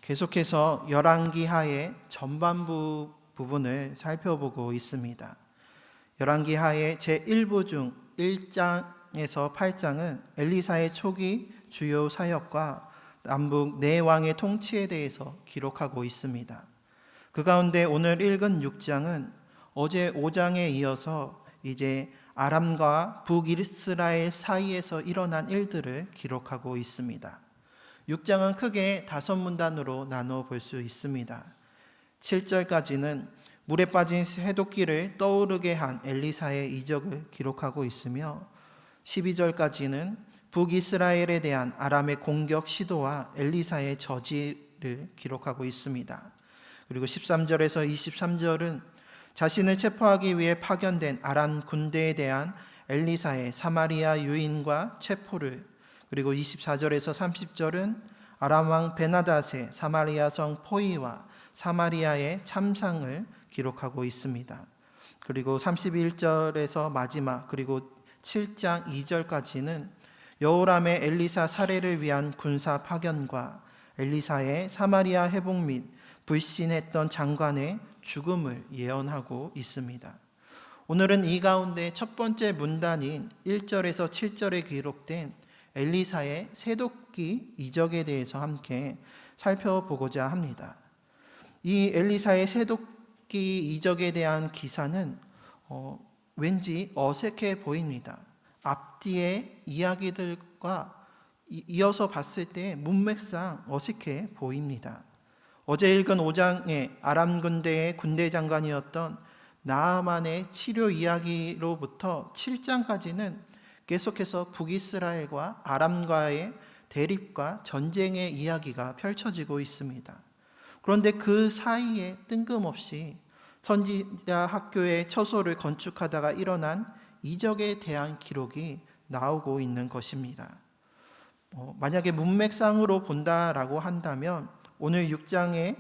계속해서 열왕기하의 전반부 부분을 살펴보고 있습니다. 열왕기하의 제1부 중 1장에서 8장은 엘리사의 초기 주요 사역과 남북 네 왕의 통치에 대해서 기록하고 있습니다. 그 가운데 오늘 읽은 6장은 어제 5장에 이어서 이제 아람과 북이스라엘 사이에서 일어난 일들을 기록하고 있습니다. 6장은 크게 5문단으로 나눠 볼 수 있습니다. 7절까지는 물에 빠진 새도끼를 떠오르게 한 엘리사의 이적을 기록하고 있으며 12절까지는 북이스라엘에 대한 아람의 공격 시도와 엘리사의 저지를 기록하고 있습니다. 그리고 13절에서 23절은 자신을 체포하기 위해 파견된 아람 군대에 대한 엘리사의 사마리아 유인과 체포를, 그리고 24절에서 30절은 아람 왕 베나닷의 사마리아 성 포위와 사마리아의 참상을 기록하고 있습니다. 그리고 31절에서 마지막, 그리고 7장 2절까지는 여호람의 엘리사 살해를 위한 군사 파견과 엘리사의 사마리아 회복 및 불신했던 장관의 죽음을 예언하고 있습니다. 오늘은 이 가운데 첫 번째 문단인 1절에서 7절에 기록된 엘리사의 새도끼 이적에 대해서 함께 살펴보고자 합니다. 이 엘리사의 새도끼 이적에 대한 기사는 왠지 어색해 보입니다. 앞뒤의 이야기들과 이어서 봤을 때 문맥상 어색해 보입니다. 어제 읽은 5장의 아람 군대의 군대 장관이었던 나아만의 치료 이야기로부터 7장까지는 계속해서 북이스라엘과 아람과의 대립과 전쟁의 이야기가 펼쳐지고 있습니다. 그런데 그 사이에 뜬금없이 선지자 학교의 처소를 건축하다가 일어난 이적에 대한 기록이 나오고 있는 것입니다. 만약에 문맥상으로 본다라고 한다면 오늘 6장의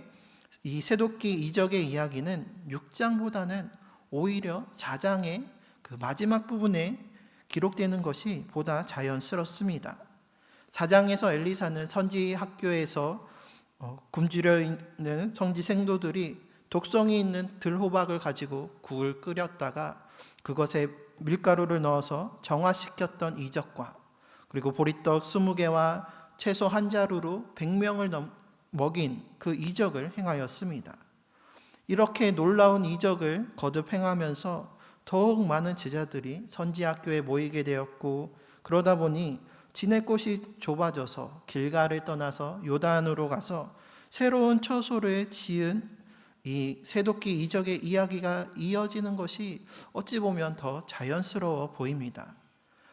이 새도끼 이적의 이야기는 6장보다는 오히려 4장의 그 마지막 부분에 기록되는 것이 보다 자연스럽습니다. 4장에서 엘리사는 선지 학교에서 굶주려 있는 성지 생도들이 독성이 있는 들호박을 가지고 국을 끓였다가 그것에 밀가루를 넣어서 정화시켰던 이적과, 그리고 보리떡 20개와 채소 한 자루로 100명을 먹인 그 이적을 행하였습니다. 이렇게 놀라운 이적을 거듭 행하면서 더욱 많은 제자들이 선지학교에 모이게 되었고, 그러다 보니 지낼 곳이 좁아져서 길가를 떠나서 요단으로 가서 새로운 처소를 지은 이 새도끼 이적의 이야기가 이어지는 것이 어찌 보면 더 자연스러워 보입니다.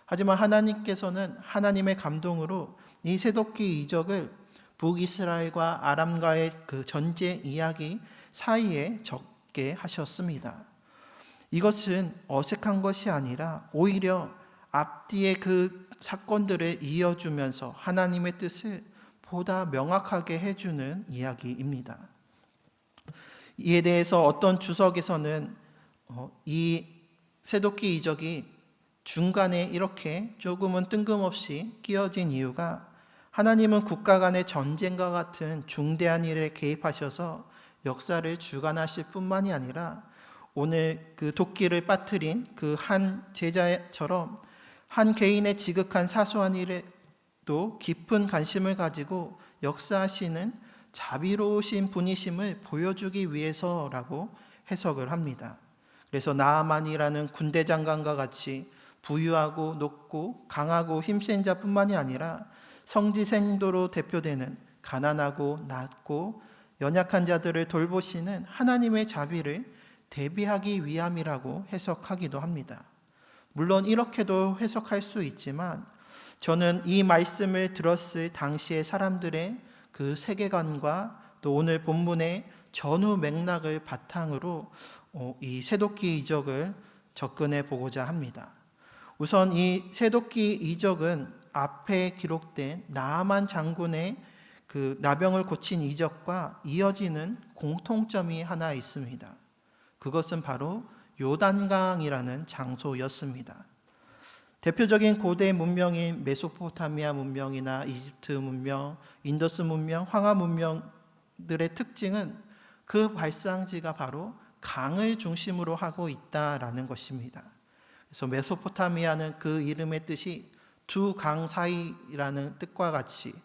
하지만 하나님께서는 하나님의 감동으로 이 새도끼 이적을 북이스라엘과 아람과의 그 전쟁 이야기 사이에 적게 하셨습니다. 이것은 어색한 것이 아니라 오히려 앞뒤의 그 사건들을 이어주면서 하나님의 뜻을 보다 명확하게 해주는 이야기입니다. 이에 대해서 어떤 주석에서는 이 새도끼 이적이 중간에 이렇게 조금은 뜬금없이 끼어진 이유가 하나님은 국가 간의 전쟁과 같은 중대한 일에 개입하셔서 역사를 주관하실 뿐만이 아니라 오늘 그 도끼를 빠뜨린 그 한 제자처럼 한 개인의 지극한 사소한 일에도 깊은 관심을 가지고 역사하시는 자비로우신 분이심을 보여주기 위해서라고 해석을 합니다. 그래서 나아만이라는 군대 장관과 같이 부유하고 높고 강하고 힘센 자뿐만이 아니라 성지생도로 대표되는 가난하고 낮고 연약한 자들을 돌보시는 하나님의 자비를 대비하기 위함이라고 해석하기도 합니다. 물론 이렇게도 해석할 수 있지만 저는 이 말씀을 들었을 당시의 사람들의 그 세계관과 또 오늘 본문의 전후 맥락을 바탕으로 이 새도끼 이적을 접근해 보고자 합니다. 우선 이 새도끼 이적은 앞에 기록된 나아만 장군의 그 나병을 고친 이적과 이어지는 공통점이 하나 있습니다. 그것은 바로 요단강이라는 장소였습니다. 대표적인 고대 문명인 메소포타미아 문명이나 이집트 문명, 인더스 문명, 황하 문명들의 특징은 그 발상지가 바로 강을 중심으로 하고 있다라는 것입니다. 그래서 메소포타미아는 그 이름의 뜻이 두 강 사이라는 뜻과 같이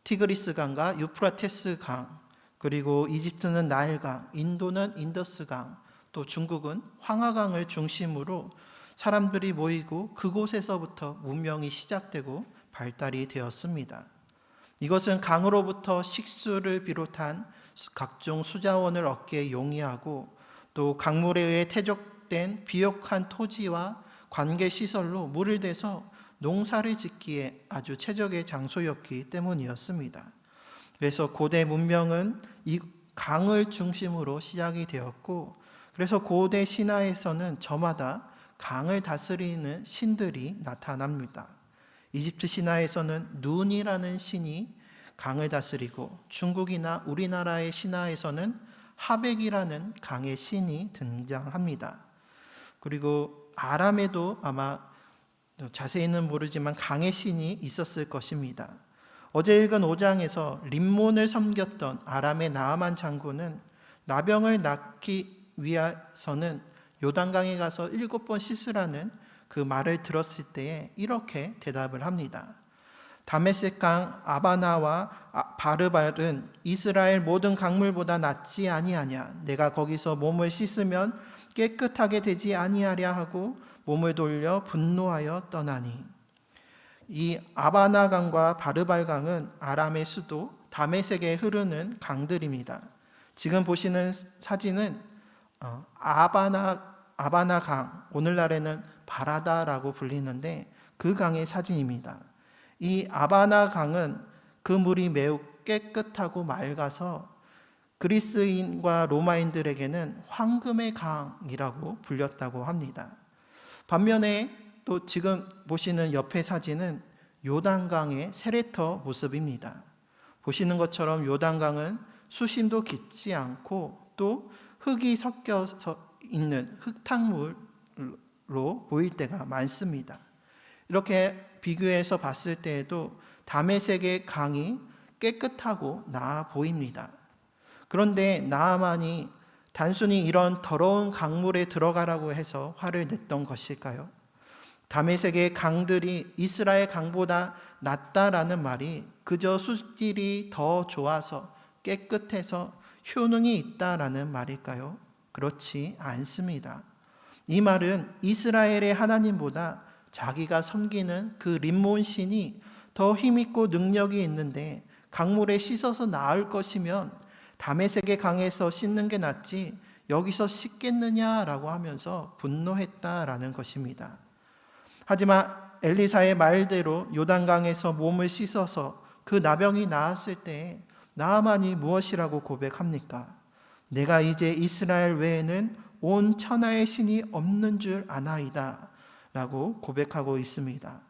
티그리스 강과 유프라테스 강, 그리고 이집트는 나일강, 인도는 인더스강, 또 중국은 황하강을 중심으로 사람들이 모이고 그곳에서부터 문명이 시작되고 발달이 되었습니다. 이것은 강으로부터 식수를 비롯한 각종 수자원을 얻기에 용이하고 또 강물에 의해 퇴적된 비옥한 토지와 관계시설로 물을 대서 농사를 짓기에 아주 최적의 장소였기 때문이었습니다. 그래서 고대 문명은 이 강을 중심으로 시작이 되었고, 그래서 고대 신화에서는 저마다 강을 다스리는 신들이 나타납니다. 이집트 신화에서는 눈이라는 신이 강을 다스리고, 중국이나 우리나라의 신화에서는 하백이라는 강의 신이 등장합니다. 그리고 아람에도 아마 자세히는 모르지만 강의 신이 있었을 것입니다. 어제 읽은 5장에서 림몬을 섬겼던 아람의 나아만 장군은 나병을 낫기 위해서는 요단강에 가서 7번 씻으라는 그 말을 들었을 때에 이렇게 대답을 합니다. 다메섹강 아바나와 바르발은 이스라엘 모든 강물보다 낫지 아니하냐. 내가 거기서 몸을 씻으면 깨끗하게 되지 아니하랴 하고 몸을 돌려 분노하여 떠나니. 이 아바나강과 바르발강은 아람의 수도 다메섹에 흐르는 강들입니다. 지금 보시는 사진은 아바나강, 오늘날에는 바라다라고 불리는데 그 강의 사진입니다. 이 아바나강은 그 물이 매우 깨끗하고 맑아서 그리스인과 로마인들에게는 황금의 강이라고 불렸다고 합니다. 반면에 또 지금 보시는 옆에 사진은 요단강의 세레터 모습입니다. 보시는 것처럼 요단강은 수심도 깊지 않고 또 흙이 섞여서 있는 흙탕물로 보일 때가 많습니다. 이렇게 비교해서 봤을 때에도 다메섹의 강이 깨끗하고 나아 보입니다. 그런데 나아만이 단순히 이런 더러운 강물에 들어가라고 해서 화를 냈던 것일까요? 다메섹의 강들이 이스라엘 강보다 낫다라는 말이 그저 수질이 더 좋아서 깨끗해서 효능이 있다라는 말일까요? 그렇지 않습니다. 이 말은 이스라엘의 하나님보다 자기가 섬기는 그 림몬 신이 더 힘있고 능력이 있는데 강물에 씻어서 나을 것이면 다메섹의 강에서 씻는 게 낫지 여기서 씻겠느냐라고 하면서 분노했다라는 것입니다. 하지만 엘리사의 말대로 요단강에서 몸을 씻어서 그 나병이 나았을 때 나아만이 무엇이라고 고백합니까? 내가 이제 이스라엘 외에는 온 천하의 신이 없는 줄 아나이다 라고 고백하고 있습니다.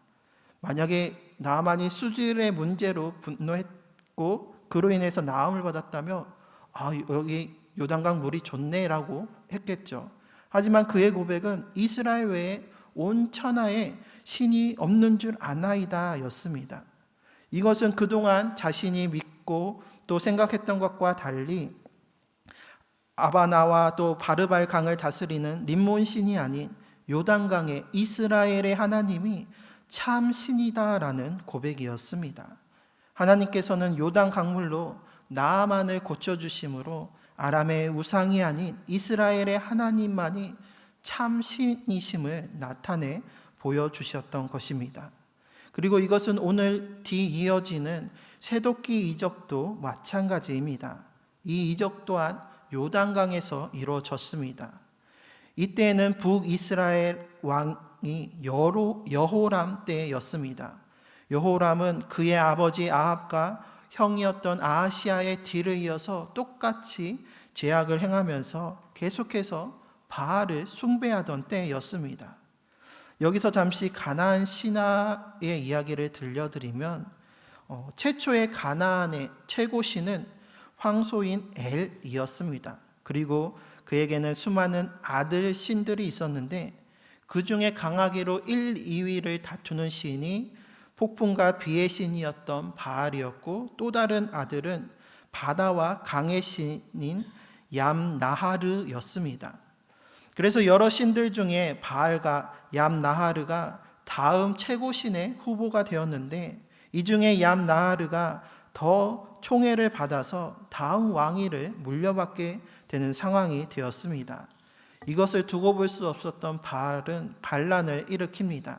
만약에 나아만이 수질의 문제로 분노했고 그로 인해서 나음을 받았다면 여기 요단강 물이 좋네 라고 했겠죠. 하지만 그의 고백은 이스라엘 외에 온 천하에 신이 없는 줄 아나이다 였습니다. 이것은 그동안 자신이 믿고 또 생각했던 것과 달리 아바나와 또 바르발 강을 다스리는 림몬 신이 아닌 요단강의 이스라엘의 하나님이 참 신이다라는 고백이었습니다. 하나님께서는 요단 강물로 나아만을 고쳐주심으로 아람의 우상이 아닌 이스라엘의 하나님만이 참 신이심을 나타내 보여주셨던 것입니다. 그리고 이것은 오늘 뒤이어지는 세독기 이적도 마찬가지입니다. 이 이적 또한 요단강에서 이루어졌습니다. 이때에는 북이스라엘 왕이 여호람 때였습니다. 여호람은 그의 아버지 아합과 형이었던 아하시아의 뒤를 이어서 똑같이 죄악을 행하면서 계속해서 바알을 숭배하던 때였습니다. 여기서 잠시 가나안 신화의 이야기를 들려드리면 최초의 가나안의 최고신은 황소인 엘이었습니다. 그리고 그에게는 수많은 아들 신들이 있었는데 그 중에 강하기로 1, 2위를 다투는 신이 폭풍과 비의 신이었던 바알이었고, 또 다른 아들은 바다와 강의 신인 얌나하르였습니다. 그래서 여러 신들 중에 바알과 얌나하르가 다음 최고 신의 후보가 되었는데, 이 중에 얌나하르가 더 총애를 받아서 다음 왕위를 물려받게 되는 상황이 되었습니다. 이것을 두고 볼 수 없었던 바알은 반란을 일으킵니다.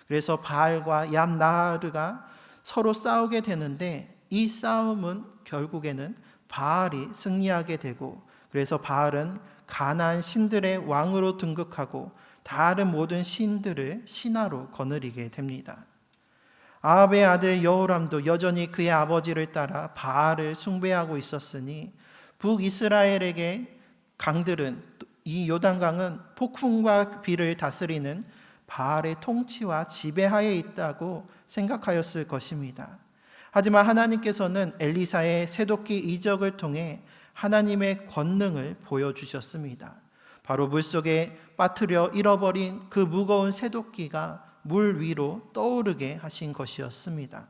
그래서 바알과 얌나하르가 서로 싸우게 되는데, 이 싸움은 결국에는 바알이 승리하게 되고, 그래서 바알은 가나안 신들의 왕으로 등극하고 다른 모든 신들을 신하로 거느리게 됩니다. 아합의 아들 여호람도 여전히 그의 아버지를 따라 바알을 숭배하고 있었으니, 북이스라엘에게 강들은, 이 요단강은 폭풍과 비를 다스리는 바알의 통치와 지배하에 있다고 생각하였을 것입니다. 하지만 하나님께서는 엘리사의 새도끼 이적을 통해 하나님의 권능을 보여주셨습니다. 바로 물속에 빠뜨려 잃어버린 그 무거운 새도끼가 물 위로 떠오르게 하신 것이었습니다.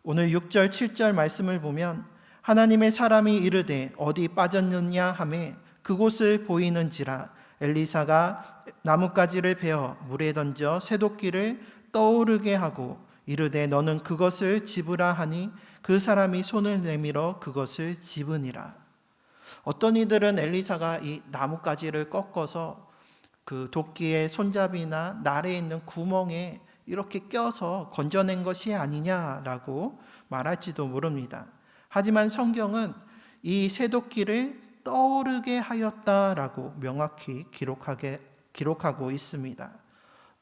오늘 6절 7절 말씀을 보면, 하나님의 사람이 이르되 어디 빠졌느냐 하매 그곳을 보이는지라 엘리사가 나뭇가지를 베어 물에 던져 새도끼를 떠오르게 하고 이르되 너는 그것을 집으라 하니 그 사람이 손을 내밀어 그것을 집으니라. 어떤 이들은 엘리사가 이 나뭇가지를 꺾어서 그 도끼의 손잡이나 날에 있는 구멍에 이렇게 껴서 건져낸 것이 아니냐라고 말할지도 모릅니다. 하지만 성경은 이 새도끼를 떠오르게 하였다라고 명확히 기록하고 있습니다.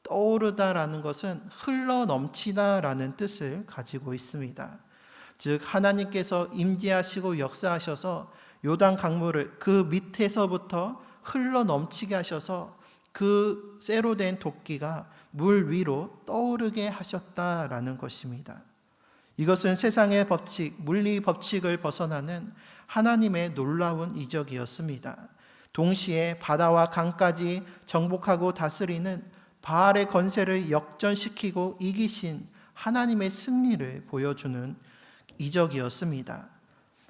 떠오르다라는 것은 흘러 넘치다라는 뜻을 가지고 있습니다. 즉 하나님께서 임재하시고 역사하셔서 요단 강물을 그 밑에서부터 흘러 넘치게 하셔서 그 쇠로 된 도끼가 물 위로 떠오르게 하셨다라는 것입니다. 이것은 세상의 법칙, 물리 법칙을 벗어나는 하나님의 놀라운 이적이었습니다. 동시에 바다와 강까지 정복하고 다스리는 바알의 건세를 역전시키고 이기신 하나님의 승리를 보여주는 이적이었습니다.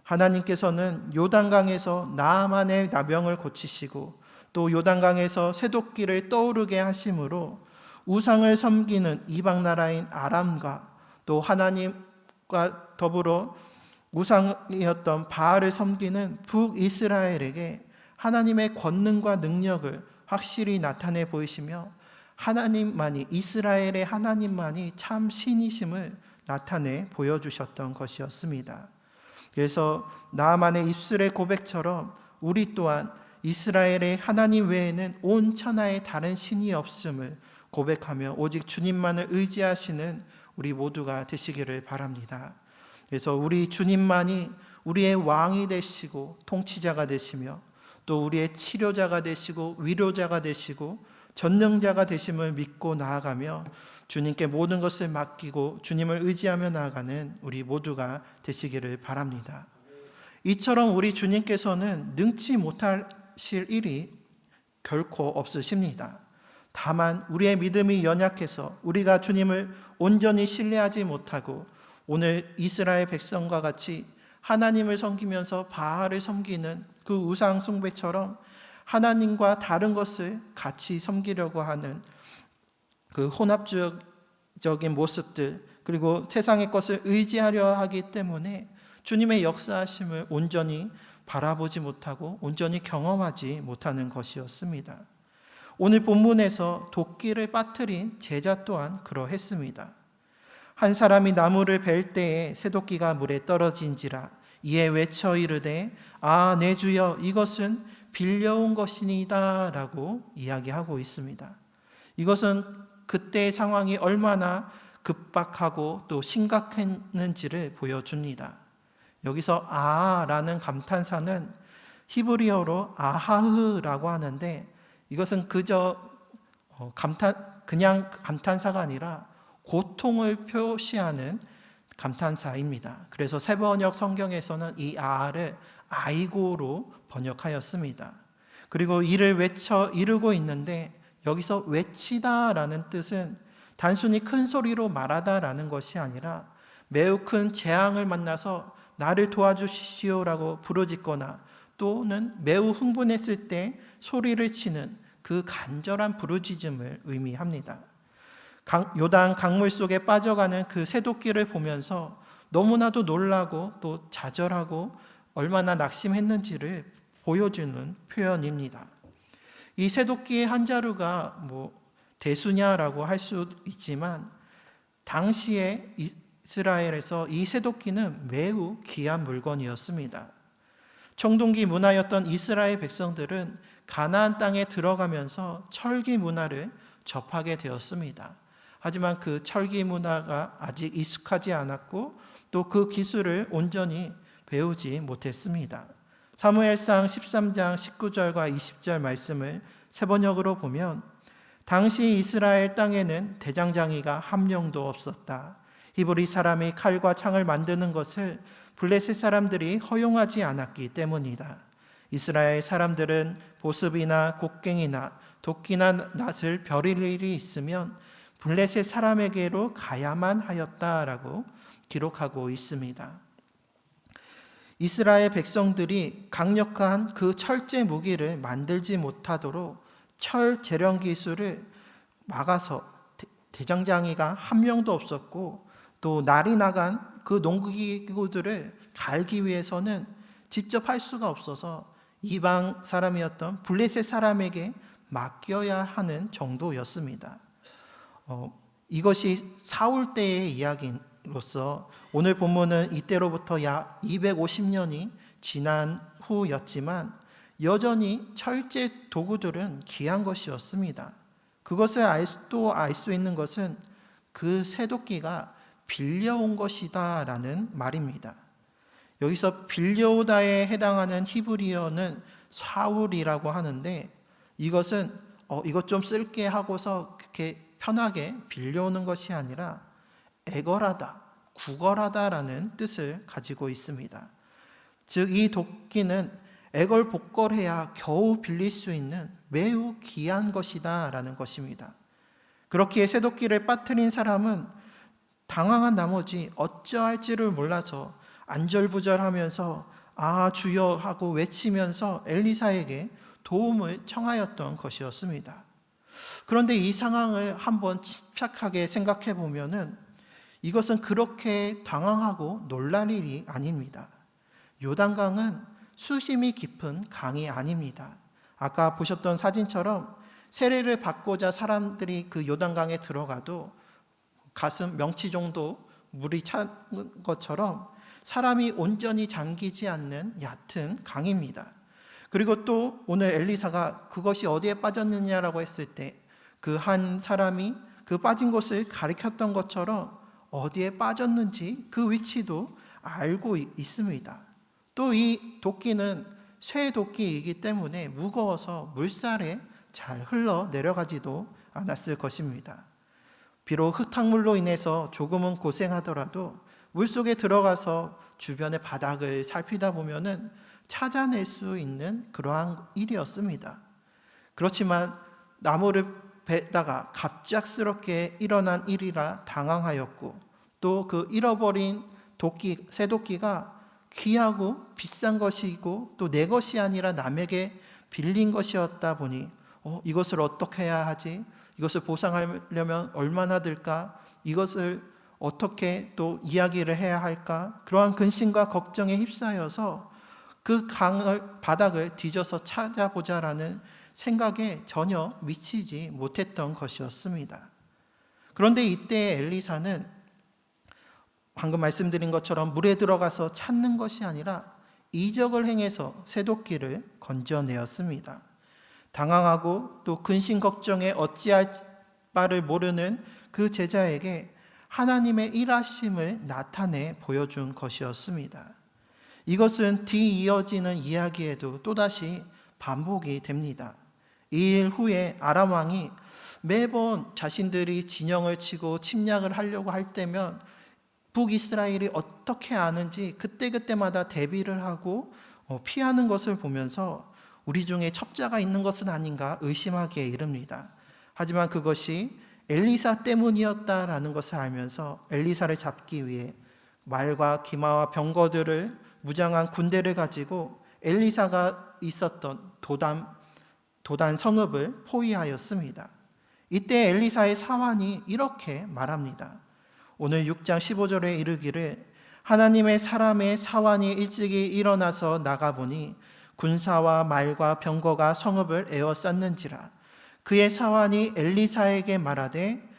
하나님께서는 요단강에서 나아만의 나병을 고치시고 또 요단강에서 새도끼를 떠오르게 하심으로 우상을 섬기는 이방 나라인 아람과 또 하나님과 더불어 우상이었던 바알을 섬기는 북이스라엘에게 하나님의 권능과 능력을 확실히 나타내 보이시며, 하나님만이, 이스라엘의 하나님만이 참 신이심을 나타내 보여주셨던 것이었습니다. 그래서 나아만의 입술의 고백처럼 우리 또한 이스라엘의 하나님 외에는 온 천하에 다른 신이 없음을 고백하며 오직 주님만을 의지하시는 우리 모두가 되시기를 바랍니다. 그래서 우리 주님만이 우리의 왕이 되시고 통치자가 되시며 또 우리의 치료자가 되시고 위로자가 되시고 전능자가 되심을 믿고 나아가며 주님께 모든 것을 맡기고 주님을 의지하며 나아가는 우리 모두가 되시기를 바랍니다. 이처럼 우리 주님께서는 능치 못하실 일이 결코 없으십니다. 다만 우리의 믿음이 연약해서 우리가 주님을 온전히 신뢰하지 못하고 오늘 이스라엘 백성과 같이 하나님을 섬기면서 바알을 섬기는 그 우상 숭배처럼 하나님과 다른 것을 같이 섬기려고 하는 그 혼합주의적인 모습들, 그리고 세상의 것을 의지하려 하기 때문에 주님의 역사하심을 온전히 바라보지 못하고 온전히 경험하지 못하는 것이었습니다. 오늘 본문에서 도끼를 빠뜨린 제자 또한 그러했습니다. 한 사람이 나무를 벨 때에 새도끼가 물에 떨어진지라 이에 외쳐 이르되 아 내 주여 이것은 빌려온 것이니이다 라고 이야기하고 있습니다. 이것은 그때의 상황이 얼마나 급박하고 또 심각했는지를 보여줍니다. 여기서 아라는 감탄사는 히브리어로 아하흐라고 하는데, 이것은 그저 그냥 감탄사가 아니라 고통을 표시하는 감탄사입니다. 그래서 새번역 성경에서는 이 아를 아이고로 번역하였습니다. 그리고 이를 외쳐 이르고 있는데, 여기서 외치다라는 뜻은 단순히 큰 소리로 말하다라는 것이 아니라 매우 큰 재앙을 만나서 나를 도와주시오라고 부르짖거나 또는 매우 흥분했을 때 소리를 치는 그 간절한 부르짖음을 의미합니다. 요단 강물 속에 빠져가는 그 새도끼를 보면서 너무나도 놀라고 또 좌절하고 얼마나 낙심했는지를 보여주는 표현입니다. 이 새도끼의 한 자루가 대수냐라고 할 수 있지만 당시에 이스라엘에서 이 새도끼는 매우 귀한 물건이었습니다. 청동기 문화였던 이스라엘 백성들은 가나안 땅에 들어가면서 철기 문화를 접하게 되었습니다. 하지만 그 철기 문화가 아직 익숙하지 않았고 또 그 기술을 온전히 배우지 못했습니다. 사무엘상 13장 19절과 20절 말씀을 세번역으로 보면 당시 이스라엘 땅에는 대장장이가 한 명도 없었다. 히브리 사람이 칼과 창을 만드는 것을 블레셋 사람들이 허용하지 않았기 때문이다. 이스라엘 사람들은 보습이나 곡괭이나 도끼나 낫을 벼릴 일이 있으면 블레셋 사람에게로 가야만 하였다라고 기록하고 있습니다. 이스라엘 백성들이 강력한 그 철제 무기를 만들지 못하도록 철 재련 기술을 막아서 대장장이가 한 명도 없었고 또 날이 나간 그 농기구들을 갈기 위해서는 직접 할 수가 없어서 이방 사람이었던 블레셋 사람에게 맡겨야 하는 정도였습니다. 이것이 사울 때의 이야기로서 오늘 본문은 이때로부터 약 250년이 지난 후였지만 여전히 철제 도구들은 귀한 것이었습니다. 그것을 알 수 있는 것은 그 새도끼가 빌려온 것이다 라는 말입니다. 여기서 빌려오다에 해당하는 히브리어는 사울이라고 하는데 이것은 이것 좀 쓸게 하고서 그렇게 편하게 빌려오는 것이 아니라 애걸하다, 구걸하다라는 뜻을 가지고 있습니다. 즉 이 도끼는 애걸복걸해야 겨우 빌릴 수 있는 매우 귀한 것이다 라는 것입니다. 그렇기에 새도끼를 빠뜨린 사람은 당황한 나머지 어찌할지를 몰라서 안절부절하면서 아 주여 하고 외치면서 엘리사에게 도움을 청하였던 것이었습니다. 그런데 이 상황을 한번 침착하게 생각해 보면은 이것은 그렇게 당황하고 놀랄 일이 아닙니다. 요단강은 수심이 깊은 강이 아닙니다. 아까 보셨던 사진처럼 세례를 받고자 사람들이 그 요단강에 들어가도 가슴 명치 정도 물이 찬 것처럼 사람이 온전히 잠기지 않는 얕은 강입니다. 그리고 또 오늘 엘리사가 그것이 어디에 빠졌느냐라고 했을 때 그 한 사람이 그 빠진 곳을 가리켰던 것처럼 어디에 빠졌는지 그 위치도 알고 있습니다. 또 이 도끼는 쇠 도끼이기 때문에 무거워서 물살에 잘 흘러 내려가지도 않았을 것입니다. 비록 흙탕물로 인해서 조금은 고생하더라도 물속에 들어가서 주변의 바닥을 살피다 보면은 찾아낼 수 있는 그러한 일이었습니다. 그렇지만 나무를 베다가 갑작스럽게 일어난 일이라 당황하였고 또 그 잃어버린 도끼, 새도끼가 귀하고 비싼 것이고 또 내 것이 아니라 남에게 빌린 것이었다 보니 이것을 어떻게 해야 하지? 이것을 보상하려면 얼마나 들까? 이것을 어떻게 또 이야기를 해야 할까? 그러한 근심과 걱정에 휩싸여서 그 바닥을 뒤져서 찾아보자라는 생각에 전혀 미치지 못했던 것이었습니다. 그런데 이때 엘리사는 방금 말씀드린 것처럼 물에 들어가서 찾는 것이 아니라 이적을 행해서 새도끼를 건져내었습니다. 당황하고 또 근심 걱정에 어찌할 바를 모르는 그 제자에게 하나님의 일하심을 나타내 보여준 것이었습니다. 이것은 뒤이어지는 이야기에도 또다시 반복이 됩니다. 이 일 후에 아람 왕이 매번 자신들이 진영을 치고 침략을 하려고 할 때면 북이스라엘이 어떻게 아는지 그때그때마다 대비를 하고 피하는 것을 보면서 우리 중에 첩자가 있는 것은 아닌가 의심하기에 이릅니다. 하지만 그것이 엘리사 때문이었다라는 것을 알면서 엘리사를 잡기 위해 말과 기마와 병거들을 무장한 군대를 가지고 엘리사가 있었던 도단 성읍을 포위하였습니다. 이때 엘리사의 사환이 이렇게 말합니다. 오늘 6장 15절에 이르기를 하나님의 사람의 사환이 일찍이 일어나서 나가보니 군사와 말과 병거가 성읍을 에워쌌는지라. 그의 사환이 엘리사에게 말하되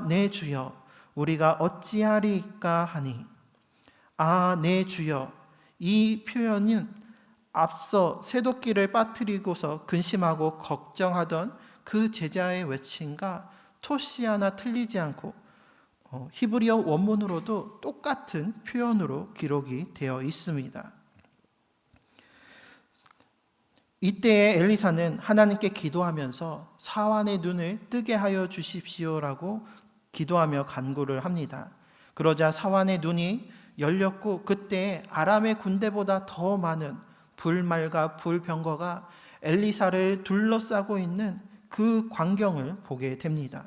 내 주여 우리가 어찌하리이까 하니. 내 주여, 이 표현은 앞서 새도끼를 빠뜨리고서 근심하고 걱정하던 그 제자의 외침과 토시 하나 틀리지 않고 히브리어 원문으로도 똑같은 표현으로 기록이 되어 있습니다. 이때에 엘리사는 하나님께 기도하면서 사환의 눈을 뜨게 하여 주십시오라고 기도하며 간구를 합니다. 그러자 사환의 눈이 열렸고 그때 아람의 군대보다 더 많은 불말과 불병거가 엘리사를 둘러싸고 있는 그 광경을 보게 됩니다.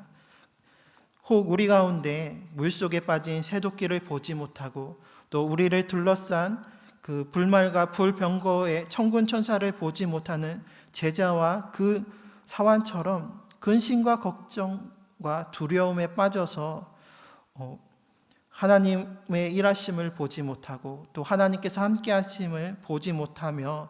혹 우리 가운데 물속에 빠진 새도끼를 보지 못하고 또 우리를 둘러싼 그 불말과 불병거의 천군 천사를 보지 못하는 제자와 그 사환처럼 근심과 걱정과 두려움에 빠져서 하나님의 일하심을 보지 못하고 또 하나님께서 함께 하심을 보지 못하며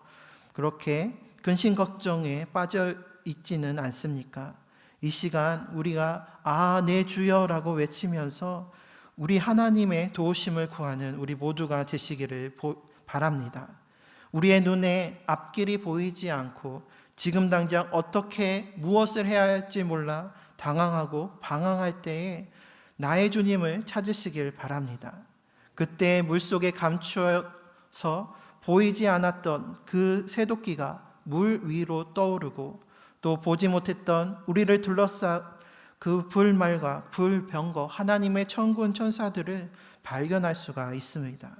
그렇게 근심 걱정에 빠져 있지는 않습니까? 이 시간 우리가 내 주여라고 외치면서 우리 하나님의 도우심을 구하는 우리 모두가 되시기를 바랍니다. 우리의 눈에 앞길이 보이지 않고 지금 당장 어떻게 무엇을 해야 할지 몰라 당황하고 방황할 때에 나의 주님을 찾으시길 바랍니다. 그때 물속에 감추어서 보이지 않았던 그 새도끼가 물 위로 떠오르고 또 보지 못했던 우리를 둘러싼 그 불말과 불병거 하나님의 천군 천사들을 발견할 수가 있습니다.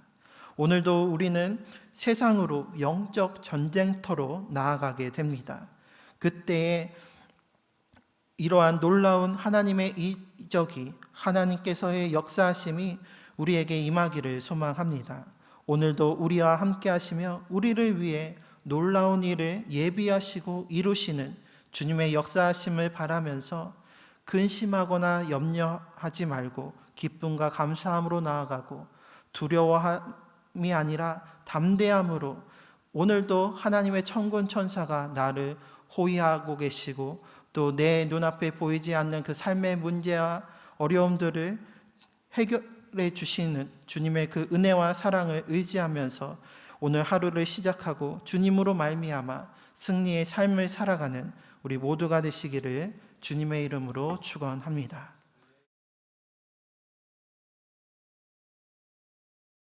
오늘도 우리는 세상으로 영적 전쟁터로 나아가게 됩니다. 그때에 이러한 놀라운 하나님의 이적이 하나님께서의 역사하심이 우리에게 임하기를 소망합니다. 오늘도 우리와 함께 하시며 우리를 위해 놀라운 일을 예비하시고 이루시는 주님의 역사하심을 바라면서 근심하거나 염려하지 말고 기쁨과 감사함으로 나아가고 두려워함이 아니라 담대함으로 오늘도 하나님의 천군 천사가 나를 호위하고 계시고 또 내 눈앞에 보이지 않는 그 삶의 문제와 어려움들을 해결해 주시는 주님의 그 은혜와 사랑을 의지하면서 오늘 하루를 시작하고 주님으로 말미암아 승리의 삶을 살아가는 우리 모두가 되시기를 주님의 이름으로 축원합니다.